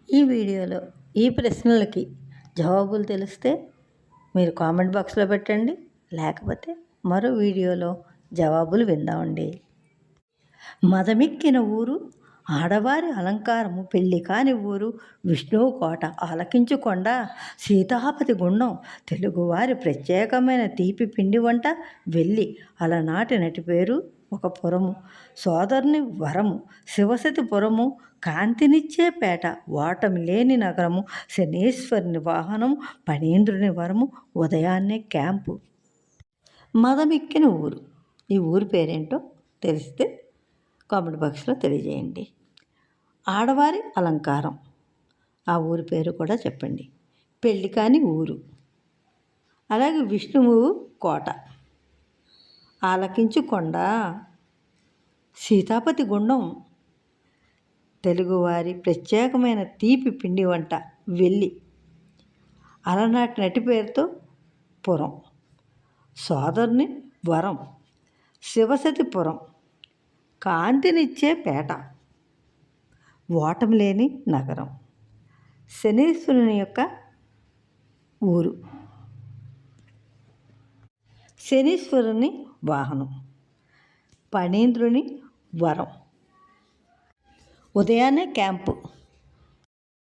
ఈ వీడియోలో ఈ ప్రశ్నలకి జవాబులు తెలిస్తే మీరు కామెంట్ బాక్స్లో పెట్టండి, లేకపోతే మరో వీడియోలో జవాబులు విందామండి. మదమెక్కిన ఊరు, ఆడవారి అలంకారము, పెళ్ళి కాని ఊరు, విష్ణువు కోట, ఆలకించుకొండ, సీతాపతి గుండం, తెలుగువారి ప్రత్యేకమైన తీపి పిండి వంట, వెళ్ళి అలనాటి నటి పేరు ఒక పురము, సోదరుని వరము, శివసతి పురము, కాంతినిచ్చే పేట, ఓటమి లేని నగరము, శనీశ్వరుని వాహనం, పనీంద్రుని వరము, ఉదయాన్నే క్యాంపు. మదమెక్కిన ఊరు, ఈ ఊరి పేరేంటో తెలిస్తే కామెంట్ బాక్స్లో తెలియజేయండి. ఆడవారి అలంకారం, ఆ ఊరి పేరు కూడా చెప్పండి. పెళ్ళి కాని ఊరు, అలాగే విష్ణువు కోట, ఆలకించుకొండ, సీతాపతి గుండం, తెలుగువారి ప్రత్యేకమైన తీపి పిండి వంట, వెళ్ళి అలనాటి నటి పేరుతో పురం, సోదరుని వరం, శివసతిపురం, కాంతినిచ్చే పేట, ఓటమి లేని నగరం, శనీశ్వరుని యొక్క ఊరు, శనీశ్వరుని వాహనం, పనీంద్రుని వరం, ఉదయాన్నే క్యాంపు.